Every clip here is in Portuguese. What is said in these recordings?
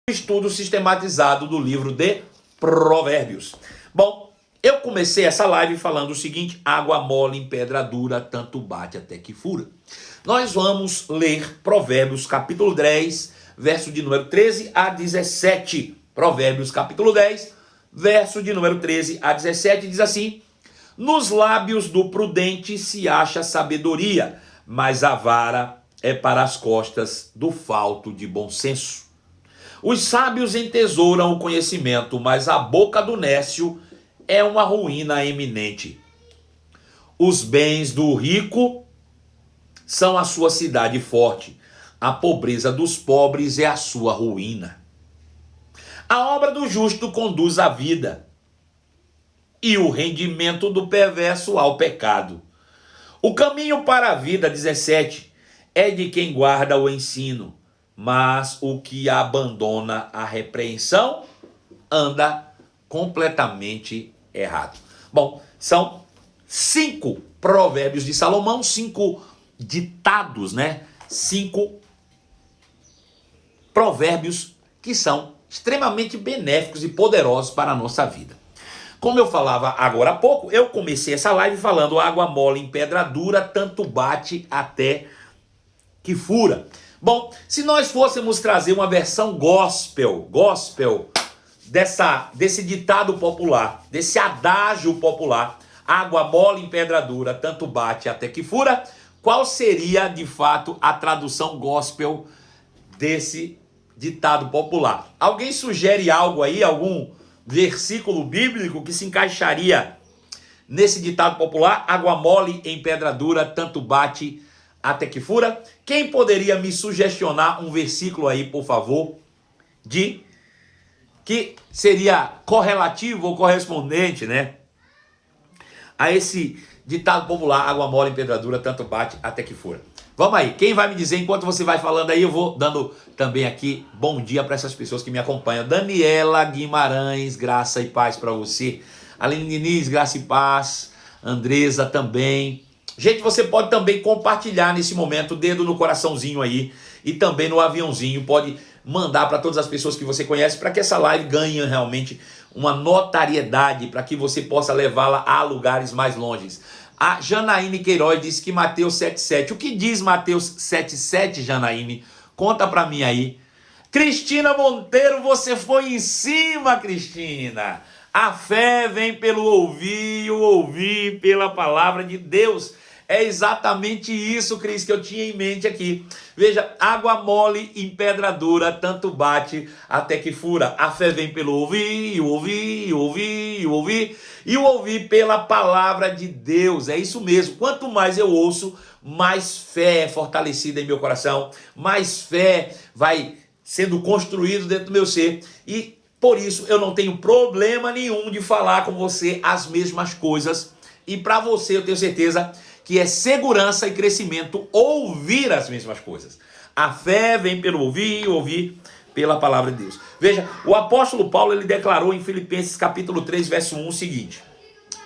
Estudo sistematizado do livro de Provérbios. Bom, eu comecei essa live falando o seguinte: água mole em pedra dura, tanto bate até que fura. Nós vamos ler Provérbios capítulo 10, verso de número 13 a 17. Provérbios capítulo 10, verso de número 13 a 17, diz assim: nos lábios do prudente se acha sabedoria, mas a vara é para as costas do falto de bom senso. Os sábios entesouram o conhecimento, mas a boca do nécio é uma ruína eminente. Os bens do rico são a sua cidade forte, a pobreza dos pobres é a sua ruína. A obra do justo conduz à vida, e o rendimento do perverso ao pecado. O caminho para a vida, 17, é de quem guarda o ensino, mas o que abandona a repreensão anda completamente errado. Bom, são 5 provérbios de Salomão, 5 ditados, 5 provérbios que são extremamente benéficos e poderosos para a nossa vida. Como eu falava agora há pouco, eu comecei essa live falando: água mole em pedra dura, tanto bate até que fura. Bom, se nós fôssemos trazer uma versão gospel desse ditado popular, desse adágio popular, água mole em pedra dura, tanto bate até que fura, qual seria de fato a tradução gospel desse ditado popular? Alguém sugere algo aí, algum versículo bíblico que se encaixaria nesse ditado popular? Água mole em pedra dura, tanto bate até que fura. Quem poderia me sugestionar um versículo aí, por favor, que seria correlativo ou correspondente, a esse ditado popular: água mole em pedra dura, tanto bate até que fura? Vamos aí, quem vai me dizer? Enquanto você vai falando aí, eu vou dando também aqui bom dia para essas pessoas que me acompanham. Daniela Guimarães, graça e paz para você. Aline Diniz, graça e paz. Andresa também. Gente, você pode também compartilhar nesse momento, dedo no coraçãozinho aí, e também no aviãozinho, pode mandar para todas as pessoas que você conhece, para que essa live ganhe realmente uma notariedade, para que você possa levá-la a lugares mais longes. A Janaíne Queiroz disse que Mateus 7,7. O que diz Mateus 7,7, Janaíne? Conta para mim aí. Cristina Monteiro, você foi em cima, Cristina. A fé vem pelo ouvir, e o ouvir pela palavra de Deus. É exatamente isso, Cris, que eu tinha em mente aqui. Veja, água mole em pedra dura, tanto bate até que fura. A fé vem pelo ouvir, e o ouvir, e o ouvir, e o ouvir, e o ouvir pela palavra de Deus. É isso mesmo. Quanto mais eu ouço, mais fé é fortalecida em meu coração, mais fé vai sendo construído dentro do meu ser. E por isso eu não tenho problema nenhum de falar com você as mesmas coisas. E para você eu tenho certeza que é segurança e crescimento ouvir as mesmas coisas. A fé vem pelo ouvir, e ouvir pela palavra de Deus. Veja, o apóstolo Paulo, ele declarou em Filipenses capítulo 3, verso 1 o seguinte.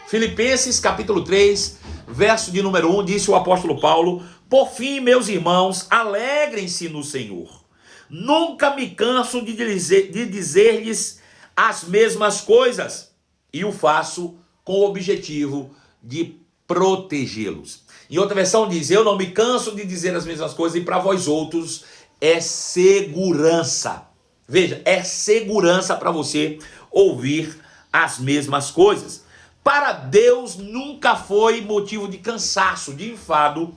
Filipenses capítulo 3, verso de número 1, disse o apóstolo Paulo: por fim, meus irmãos, alegrem-se no Senhor. Nunca me canso de dizer-lhes as mesmas coisas, e o faço com o objetivo de protegê-los. Em outra versão diz: eu não me canso de dizer as mesmas coisas, e para vós outros é segurança. Veja, é segurança para você ouvir as mesmas coisas. Para Deus nunca foi motivo de cansaço, de enfado,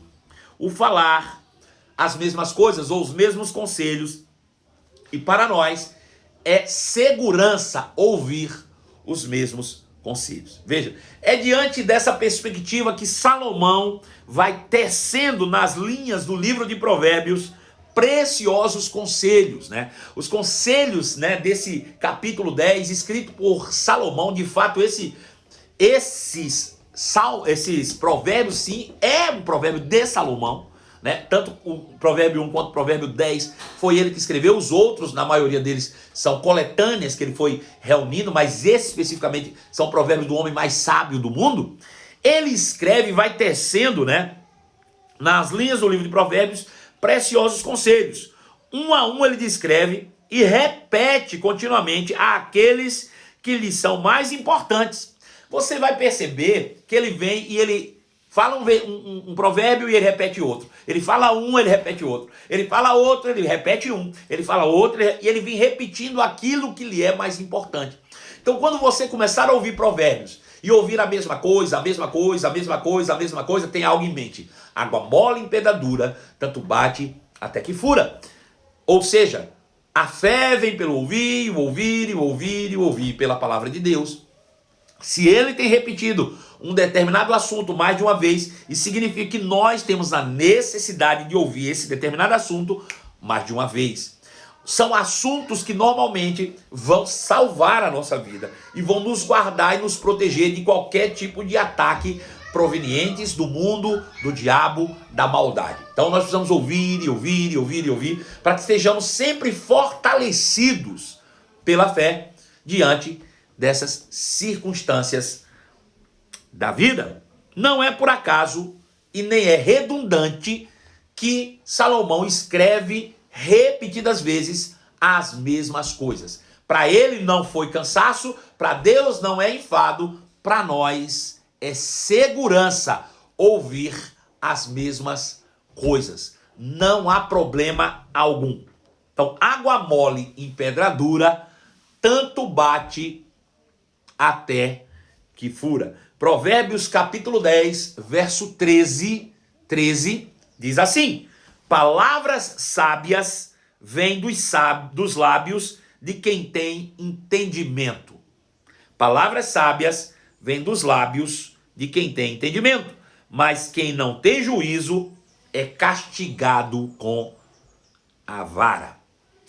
o falar as mesmas coisas ou os mesmos conselhos. E para nós é segurança ouvir os mesmos conselhos. Veja, é diante dessa perspectiva que Salomão vai tecendo nas linhas do livro de Provérbios preciosos conselhos, Os conselhos, desse capítulo 10, escrito por Salomão. De fato, esses provérbios, sim, é um provérbio de Salomão, Tanto o provérbio 1 quanto o provérbio 10 foi ele que escreveu. Os outros, na maioria deles, são coletâneas que ele foi reunindo, mas esses especificamente são provérbios do homem mais sábio do mundo. ele escreve e vai tecendo, né, nas linhas do livro de Provérbios, preciosos conselhos. Um a um ele descreve e repete continuamente àqueles que lhe são mais importantes. Você vai perceber que ele vem e ele fala um provérbio e ele repete outro. Ele fala um, ele repete outro. Ele fala outro, ele repete um. Ele fala outro e ele vem repetindo aquilo que lhe é mais importante. Então, quando você começar a ouvir provérbios e ouvir a mesma coisa, a mesma coisa, a mesma coisa, a mesma coisa, tem algo em mente. Água mole em pedra dura, tanto bate até que fura. Ou seja, a fé vem pelo ouvir, o ouvir, o ouvir e o ouvir pela palavra de Deus. Se ele tem repetido um determinado assunto mais de uma vez, isso significa que nós temos a necessidade de ouvir esse determinado assunto mais de uma vez. São assuntos que normalmente vão salvar a nossa vida e vão nos guardar e nos proteger de qualquer tipo de ataque provenientes do mundo, do diabo, da maldade. Então nós precisamos ouvir e ouvir e ouvir e ouvir para que estejamos sempre fortalecidos pela fé diante dessas circunstâncias da vida. Não é por acaso e nem é redundante que Salomão escreve repetidas vezes as mesmas coisas. Para ele não foi cansaço, para Deus não é enfado, para nós é segurança ouvir as mesmas coisas. Não há problema algum. Então, água mole em pedra dura, tanto bate até que fura. Provérbios capítulo 10, verso 13 diz assim: palavras sábias vêm dos lábios de quem tem entendimento. Palavras sábias vêm dos lábios de quem tem entendimento, mas quem não tem juízo é castigado com a vara.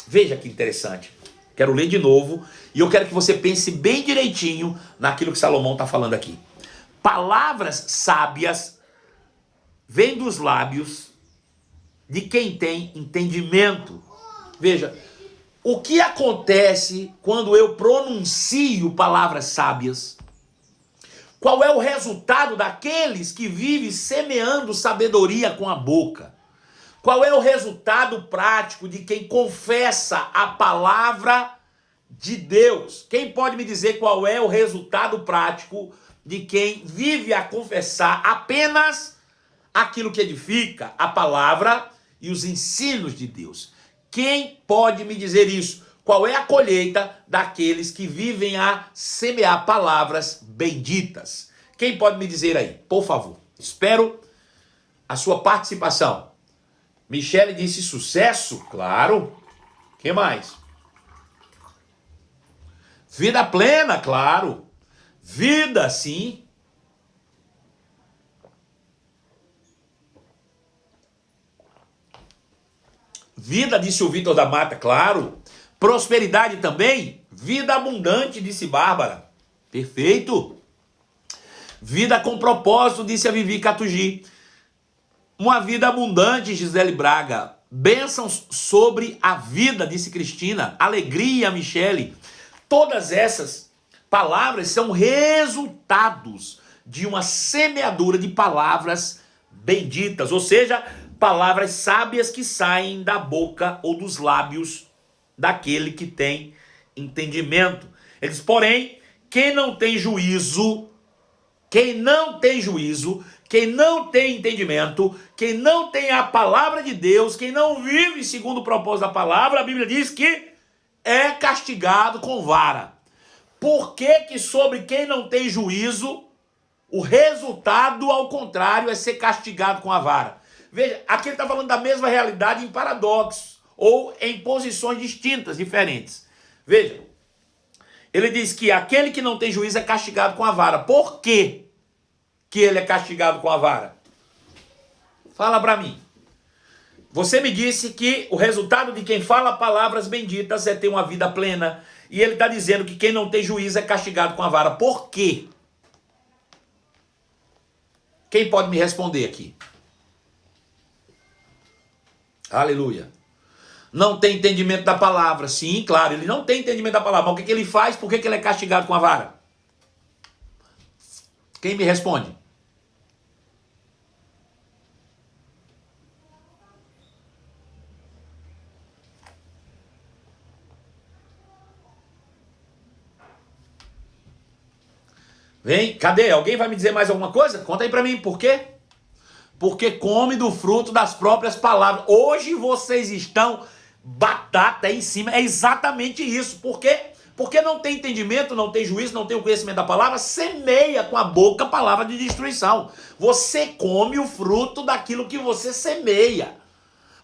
Veja que interessante. Quero ler de novo e eu quero que você pense bem direitinho naquilo que Salomão está falando aqui. Palavras sábias vêm dos lábios de quem tem entendimento. Veja, o que acontece quando eu pronuncio palavras sábias? Qual é o resultado daqueles que vivem semeando sabedoria com a boca? Qual é o resultado prático de quem confessa a palavra de Deus? Quem pode me dizer qual é o resultado prático de quem vive a confessar apenas aquilo que edifica, a palavra e os ensinos de Deus? Quem pode me dizer isso? Qual é a colheita daqueles que vivem a semear palavras benditas? Quem pode me dizer aí? Por favor. Espero a sua participação. Michele disse sucesso? Claro. Quem mais? Vida plena? Claro. Vida, sim. Vida, disse o Vitor da Mata, claro. Prosperidade também. Vida abundante, disse Bárbara. Perfeito. Vida com propósito, disse a Vivi Catugi. Uma vida abundante, Gisele Braga. Bênçãos sobre a vida, disse Cristina. Alegria, Michele. Todas essas palavras são resultados de uma semeadura de palavras benditas, ou seja, palavras sábias que saem da boca ou dos lábios daquele que tem entendimento. Ele diz, porém, quem não tem juízo, quem não tem entendimento, quem não tem a palavra de Deus, quem não vive segundo o propósito da palavra, a Bíblia diz que é castigado com vara. Por que sobre quem não tem juízo, o resultado, ao contrário, é ser castigado com a vara? Veja, aqui ele está falando da mesma realidade em paradoxos, ou em posições distintas, diferentes. Veja, ele diz que aquele que não tem juízo é castigado com a vara. Por quê que ele é castigado com a vara? Fala para mim. Você me disse que o resultado de quem fala palavras benditas é ter uma vida plena. E ele está dizendo que quem não tem juízo é castigado com a vara. Por quê? Quem pode me responder aqui? Aleluia. Não tem entendimento da palavra. Sim, claro, ele não tem entendimento da palavra. Mas o que ele faz? Por que ele é castigado com a vara? Quem me responde? Vem, cadê? Alguém vai me dizer mais alguma coisa? Conta aí pra mim, por quê? Porque come do fruto das próprias palavras. Hoje vocês estão batata em cima, é exatamente isso. Por quê? Porque não tem entendimento, não tem juízo, não tem o conhecimento da palavra, semeia com a boca a palavra de destruição. Você come o fruto daquilo que você semeia.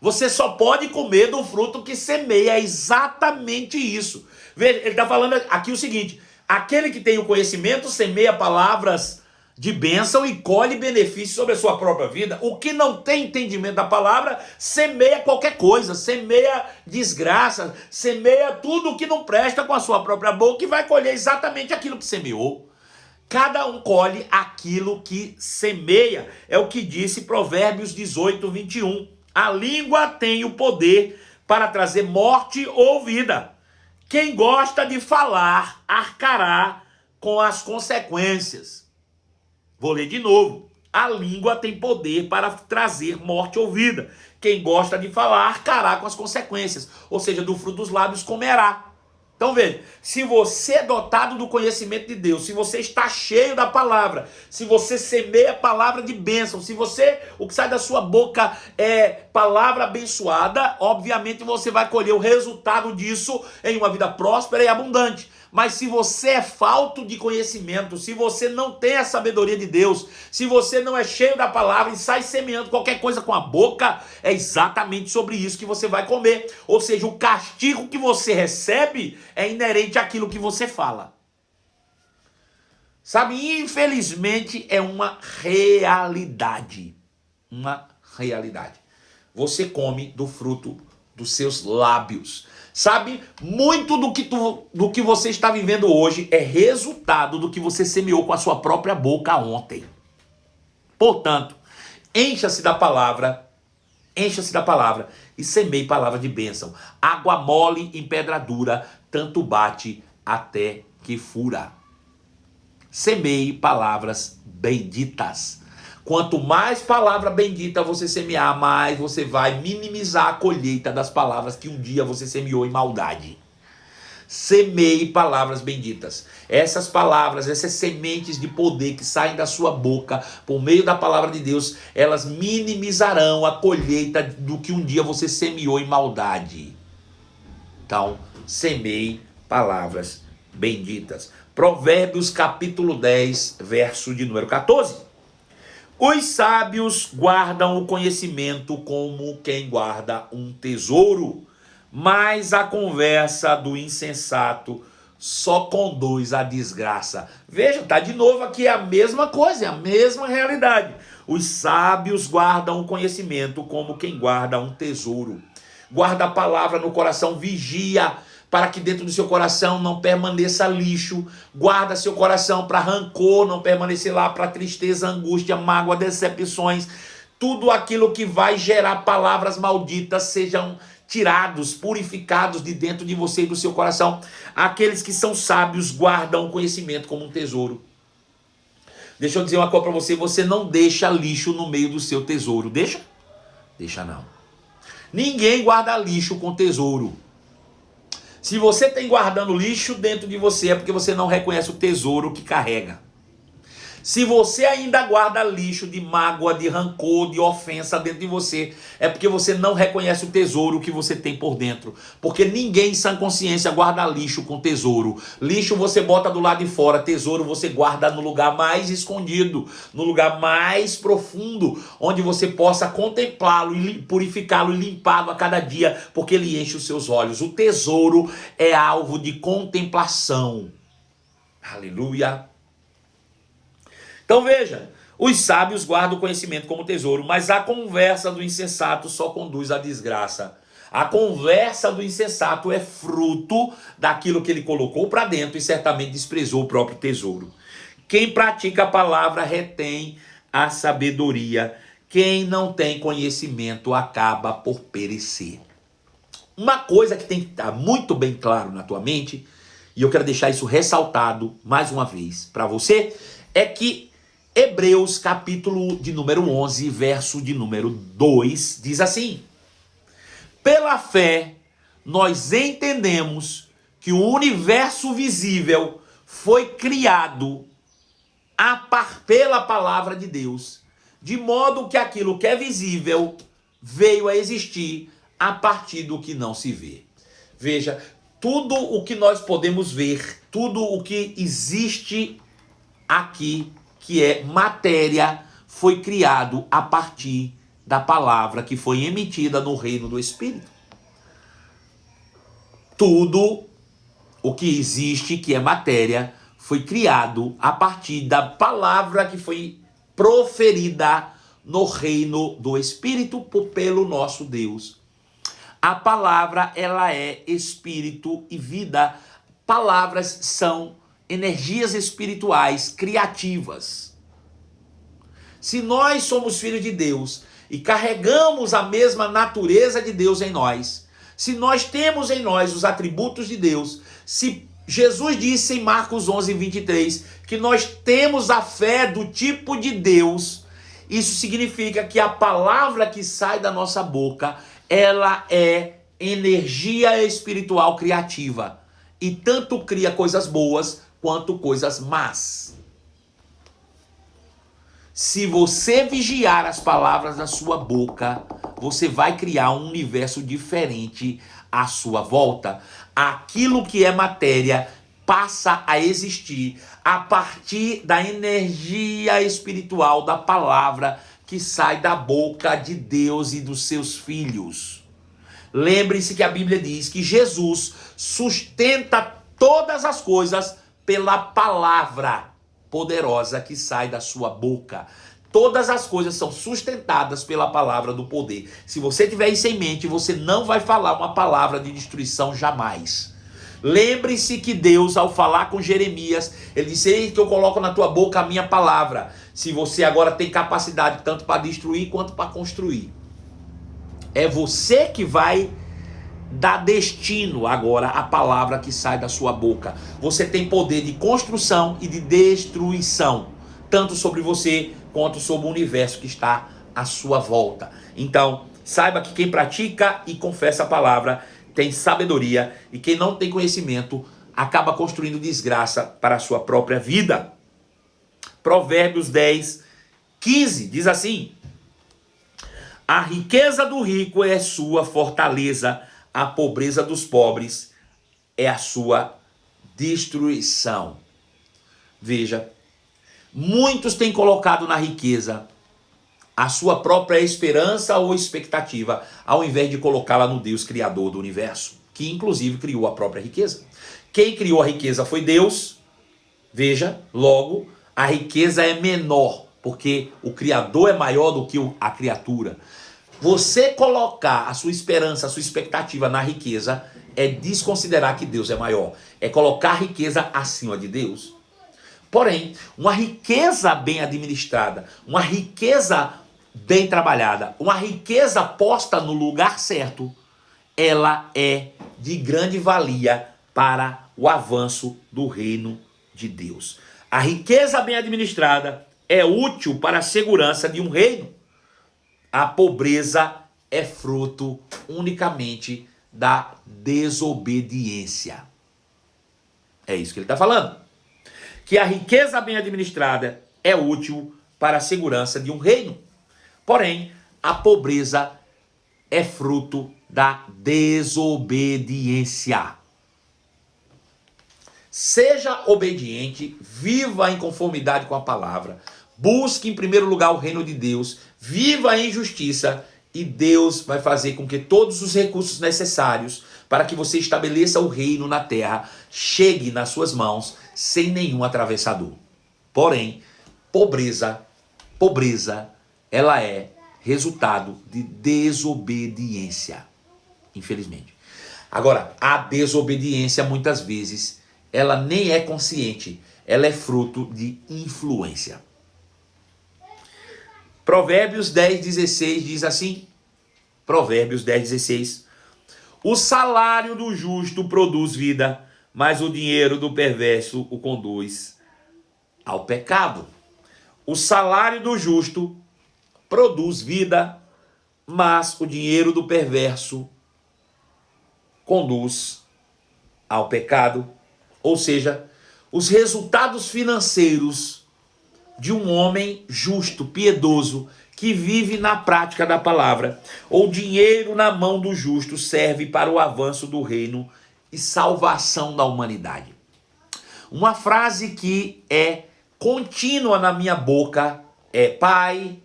Você só pode comer do fruto que semeia, é exatamente isso. Veja, ele está falando aqui o seguinte: aquele que tem o conhecimento semeia palavras de bênção e colhe benefícios sobre a sua própria vida. O que não tem entendimento da palavra, semeia qualquer coisa, semeia desgraça, semeia tudo o que não presta com a sua própria boca e vai colher exatamente aquilo que semeou. Cada um colhe aquilo que semeia. É o que disse Provérbios 18, 21. A língua tem o poder para trazer morte ou vida. Quem gosta de falar, arcará com as consequências. Vou ler de novo. A língua tem poder para trazer morte ou vida. Quem gosta de falar, arcará com as consequências. Ou seja, do fruto dos lábios comerá. Então veja, se você é dotado do conhecimento de Deus, se você está cheio da palavra, se você semeia a palavra de bênção, se o que sai da sua boca é palavra abençoada, obviamente você vai colher o resultado disso em uma vida próspera e abundante. Mas se você é falto de conhecimento, se você não tem a sabedoria de Deus, se você não é cheio da palavra e sai semeando qualquer coisa com a boca, é exatamente sobre isso que você vai comer. Ou seja, o castigo que você recebe é inerente àquilo que você fala. Sabe, infelizmente é uma realidade. Uma realidade. Você come do fruto dos seus lábios. Sabe, muito do que você está vivendo hoje é resultado do que você semeou com a sua própria boca ontem. Portanto, encha-se da palavra e semeie palavra de bênção. Água mole em pedra dura, tanto bate até que fura. Semeie palavras benditas. Quanto mais palavra bendita você semear, mais você vai minimizar a colheita das palavras que um dia você semeou em maldade. Semeie palavras benditas. Essas palavras, essas sementes de poder que saem da sua boca por meio da palavra de Deus, elas minimizarão a colheita do que um dia você semeou em maldade. Então, semeie palavras benditas. Provérbios capítulo 10, verso de número 14. Os sábios guardam o conhecimento como quem guarda um tesouro, mas a conversa do insensato só conduz à desgraça. Veja, está de novo aqui a mesma coisa, a mesma realidade. Os sábios guardam o conhecimento como quem guarda um tesouro. Guarda a palavra no coração, vigia para que dentro do seu coração não permaneça lixo. Guarda seu coração para rancor não permanecer lá, para tristeza, angústia, mágoa, decepções. Tudo aquilo que vai gerar palavras malditas sejam tirados, purificados de dentro de você e do seu coração. Aqueles que são sábios guardam o conhecimento como um tesouro. Deixa eu dizer uma coisa para você, você não deixa lixo no meio do seu tesouro. Deixa? Deixa não. Ninguém guarda lixo com tesouro. Se você tem guardando lixo dentro de você, é porque você não reconhece o tesouro que carrega. Se você ainda guarda lixo de mágoa, de rancor, de ofensa dentro de você, é porque você não reconhece o tesouro que você tem por dentro. Porque ninguém em sã consciência guarda lixo com tesouro. Lixo você bota do lado de fora, tesouro você guarda no lugar mais escondido, no lugar mais profundo, onde você possa contemplá-lo e purificá-lo e limpá-lo a cada dia, porque ele enche os seus olhos. O tesouro é alvo de contemplação. Aleluia. Então veja, os sábios guardam o conhecimento como tesouro, mas a conversa do insensato só conduz à desgraça. A conversa do insensato é fruto daquilo que ele colocou para dentro e certamente desprezou o próprio tesouro. Quem pratica a palavra retém a sabedoria. Quem não tem conhecimento acaba por perecer. Uma coisa que tem que estar muito bem claro na tua mente, e eu quero deixar isso ressaltado mais uma vez para você, é que Hebreus capítulo de número 11, verso de número 2, diz assim: pela fé nós entendemos que o universo visível foi criado pela palavra de Deus, de modo que aquilo que é visível veio a existir a partir do que não se vê. Veja, tudo o que nós podemos ver, tudo o que existe aqui, que é matéria, foi criado a partir da palavra que foi emitida no reino do Espírito. Tudo o que existe, que é matéria, foi criado a partir da palavra que foi proferida no reino do Espírito pelo nosso Deus. A palavra, ela é espírito e vida. Palavras são energias espirituais criativas. Se nós somos filhos de Deus e carregamos a mesma natureza de Deus em nós, se nós temos em nós os atributos de Deus, se Jesus disse em Marcos 11:23 que nós temos a fé do tipo de Deus, isso significa que a palavra que sai da nossa boca, ela é energia espiritual criativa e tanto cria coisas boas quanto coisas más. Se você vigiar as palavras da sua boca, você vai criar um universo diferente à sua volta. Aquilo que é matéria passa a existir a partir da energia espiritual da palavra que sai da boca de Deus e dos seus filhos. Lembre-se que a Bíblia diz que Jesus sustenta todas as coisas pela palavra poderosa que sai da sua boca. Todas as coisas são sustentadas pela palavra do poder. Se você tiver isso em mente, você não vai falar uma palavra de destruição jamais. Lembre-se que Deus, ao falar com Jeremias, ele disse: eis que eu coloco na tua boca a minha palavra. Se você agora tem capacidade tanto para destruir quanto para construir. É você que vai dar destino agora à palavra que sai da sua boca. Você tem poder de construção e de destruição, tanto sobre você quanto sobre o universo que está à sua volta. Então, saiba que quem pratica e confessa a palavra tem sabedoria, e quem não tem conhecimento acaba construindo desgraça para a sua própria vida. Provérbios 10:15 diz assim: a riqueza do rico é sua fortaleza, a pobreza dos pobres é a sua destruição. Veja, muitos têm colocado na riqueza a sua própria esperança ou expectativa, ao invés de colocá-la no Deus criador do universo, que inclusive criou a própria riqueza. Quem criou a riqueza foi Deus. Veja, logo, a riqueza é menor, porque o criador é maior do que a criatura. Você colocar a sua esperança, a sua expectativa na riqueza é desconsiderar que Deus é maior. É colocar a riqueza acima de Deus. Porém, uma riqueza bem administrada, uma riqueza bem trabalhada, uma riqueza posta no lugar certo, ela é de grande valia para o avanço do reino de Deus. A riqueza bem administrada é útil para a segurança de um reino. A pobreza é fruto unicamente da desobediência. É isso que ele está falando. Que a riqueza bem administrada é útil para a segurança de um reino. Porém, a pobreza é fruto da desobediência. Seja obediente, viva em conformidade com a palavra, busque em primeiro lugar o reino de Deus, viva em justiça, e Deus vai fazer com que todos os recursos necessários para que você estabeleça o reino na terra chegue nas suas mãos sem nenhum atravessador. Porém, pobreza, ela é resultado de desobediência, infelizmente. Agora, a desobediência muitas vezes ela nem é consciente, ela é fruto de influência. Provérbios 10:16 diz assim, Provérbios 10:16, o salário do justo produz vida, mas o dinheiro do perverso o conduz ao pecado. O salário do justo produz vida, mas o dinheiro do perverso conduz ao pecado. Ou seja, os resultados financeiros de um homem justo, piedoso, que vive na prática da palavra. O dinheiro na mão do justo serve para o avanço do reino e salvação da humanidade. Uma frase que é contínua na minha boca é: Pai,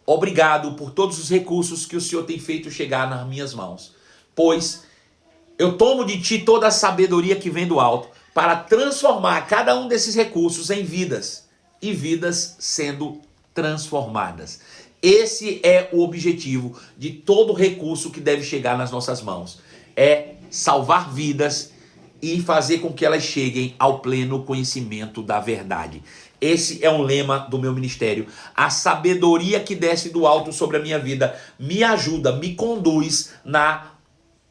obrigado por todos os recursos que o Senhor tem feito chegar nas minhas mãos, pois eu tomo de Ti toda a sabedoria que vem do alto para transformar cada um desses recursos em vidas, e vidas sendo transformadas. Esse é o objetivo de todo recurso que deve chegar nas nossas mãos. É salvar vidas e fazer com que elas cheguem ao pleno conhecimento da verdade. Esse é um lema do meu ministério. A sabedoria que desce do alto sobre a minha vida me ajuda, me conduz na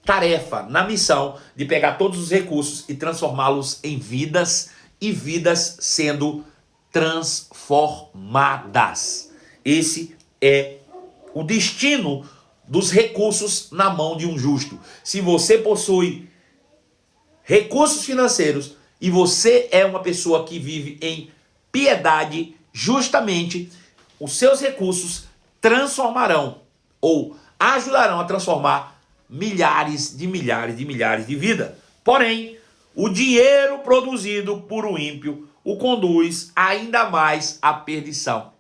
tarefa, na missão de pegar todos os recursos e transformá-los em vidas, e vidas sendo transformadas. Esse é o destino dos recursos na mão de um justo. Se você possui recursos financeiros e você é uma pessoa que vive em piedade, justamente os seus recursos transformarão ou ajudarão a transformar milhares de vidas. Porém, o dinheiro produzido por um ímpio o conduz ainda mais à perdição.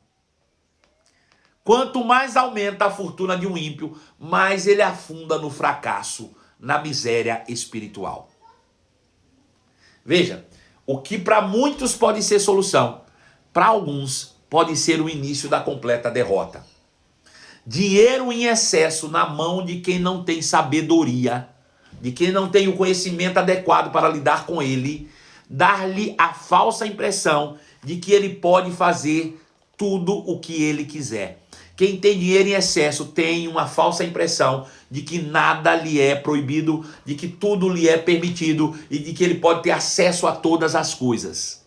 Quanto mais aumenta a fortuna de um ímpio, mais ele afunda no fracasso, na miséria espiritual. Veja, o que para muitos pode ser solução, para alguns pode ser o início da completa derrota. Dinheiro em excesso na mão de quem não tem sabedoria, de quem não tem o conhecimento adequado para lidar com ele, dar-lhe a falsa impressão de que ele pode fazer tudo o que ele quiser. Quem tem dinheiro em excesso tem uma falsa impressão de que nada lhe é proibido, de que tudo lhe é permitido e de que ele pode ter acesso a todas as coisas.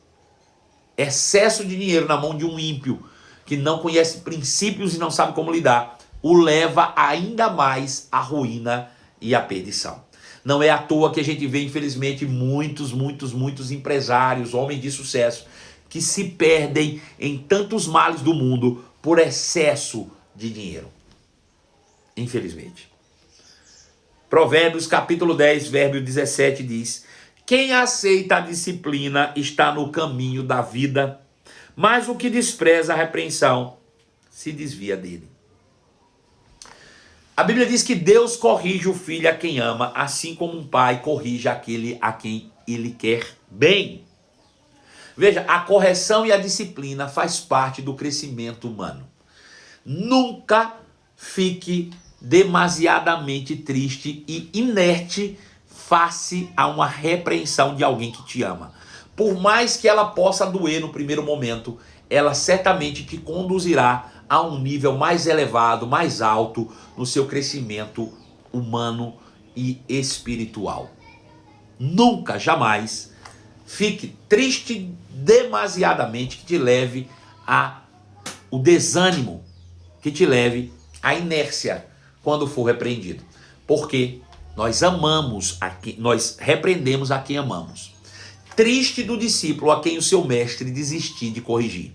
Excesso de dinheiro na mão de um ímpio que não conhece princípios e não sabe como lidar, o leva ainda mais à ruína e à perdição. Não é à toa que a gente vê, infelizmente, muitos empresários, homens de sucesso, que se perdem em tantos males do mundo por excesso de dinheiro. Infelizmente. Provérbios capítulo 10, verbo 17 diz: quem aceita a disciplina está no caminho da vida, mas o que despreza a repreensão se desvia dele. A Bíblia diz que Deus corrige o filho a quem ama, assim como um pai corrige aquele a quem ele quer bem. Veja, a correção e a disciplina faz parte do crescimento humano. Nunca fique demasiadamente triste e inerte face a uma repreensão de alguém que te ama. Por mais que ela possa doer no primeiro momento, ela certamente te conduzirá a um nível mais elevado, mais alto no seu crescimento humano e espiritual. Nunca, jamais fique triste demasiadamente que te leve o desânimo, que te leve à inércia quando for repreendido. Porque nós amamos, nós repreendemos a quem amamos. Triste do discípulo a quem o seu mestre desistir de corrigir.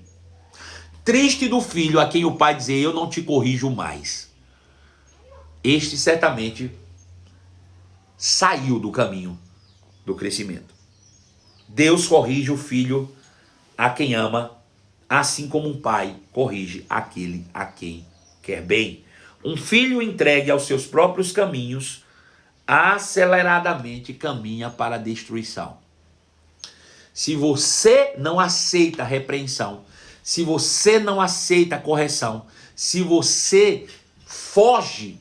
Triste do filho a quem o pai dizer: eu não te corrijo mais. Este certamente saiu do caminho do crescimento. Deus corrige o filho a quem ama, assim como um pai corrige aquele a quem quer bem. Um filho entregue aos seus próprios caminhos aceleradamente caminha para a destruição. Se você não aceita a repreensão, se você não aceita a correção, se você foge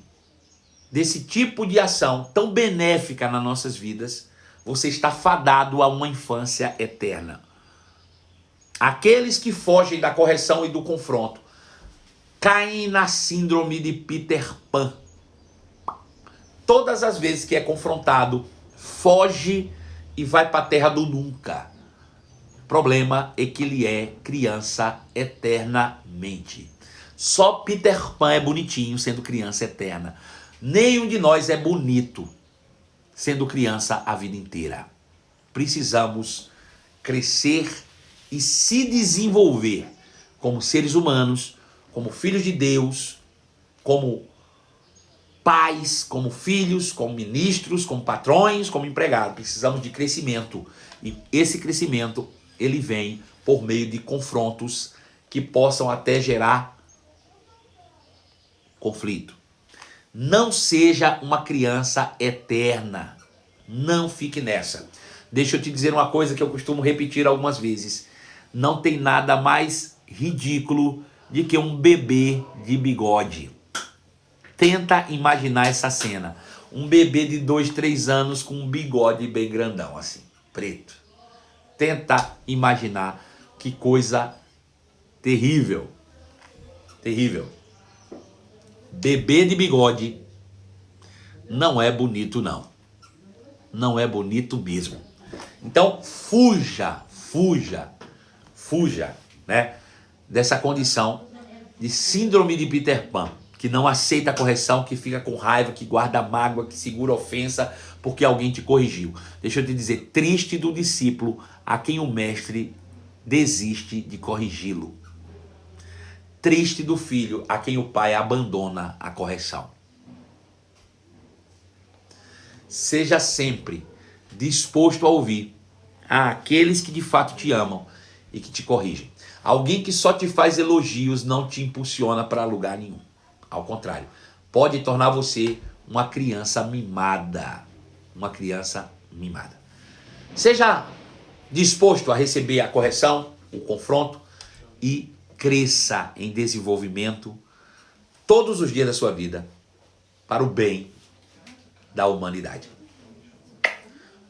desse tipo de ação tão benéfica nas nossas vidas, você está fadado a uma infância eterna. Aqueles que fogem da correção e do confronto caem na síndrome de Peter Pan. Todas as vezes que é confrontado, foge e vai para a terra do nunca. O problema é que ele é criança eternamente. Só Peter Pan é bonitinho sendo criança eterna. Nenhum de nós é bonito sendo criança a vida inteira. Precisamos crescer e se desenvolver como seres humanos, como filhos de Deus, como pais, como filhos, como ministros, como patrões, como empregados. Precisamos de crescimento. E esse crescimento, ele vem por meio de confrontos que possam até gerar conflito. Não seja uma criança eterna. Não fique nessa. Deixa eu te dizer uma coisa que eu costumo repetir algumas vezes. Não tem nada mais ridículo do que um bebê de bigode. Tenta imaginar essa cena. Um bebê de 2, 3 anos com um bigode bem grandão, assim, preto. Tenta imaginar que coisa terrível. Terrível. Bebê de bigode não é bonito, não. Não é bonito mesmo. Então, fuja, né, dessa condição de síndrome de Peter Pan, que não aceita a correção, que fica com raiva, que guarda mágoa, que segura ofensa porque alguém te corrigiu. Deixa eu te dizer, triste do discípulo a quem o mestre desiste de corrigi-lo. Triste do filho a quem o pai abandona a correção. Seja sempre disposto a ouvir aqueles que de fato te amam e que te corrigem. Alguém que só te faz elogios não te impulsiona para lugar nenhum. Ao contrário, pode tornar você uma criança mimada. Uma criança mimada. Seja disposto a receber a correção, o confronto e cresça em desenvolvimento todos os dias da sua vida para o bem da humanidade.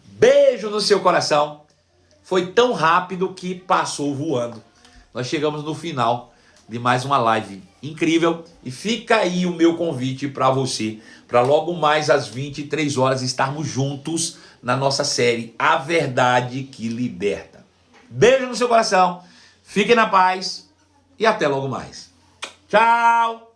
Beijo no seu coração. Foi tão rápido que passou voando. Nós chegamos no final de mais uma live incrível e fica aí o meu convite para você, para logo mais às 23 horas estarmos juntos na nossa série A Verdade que Liberta. Beijo no seu coração, fiquem na paz e até logo mais. Tchau!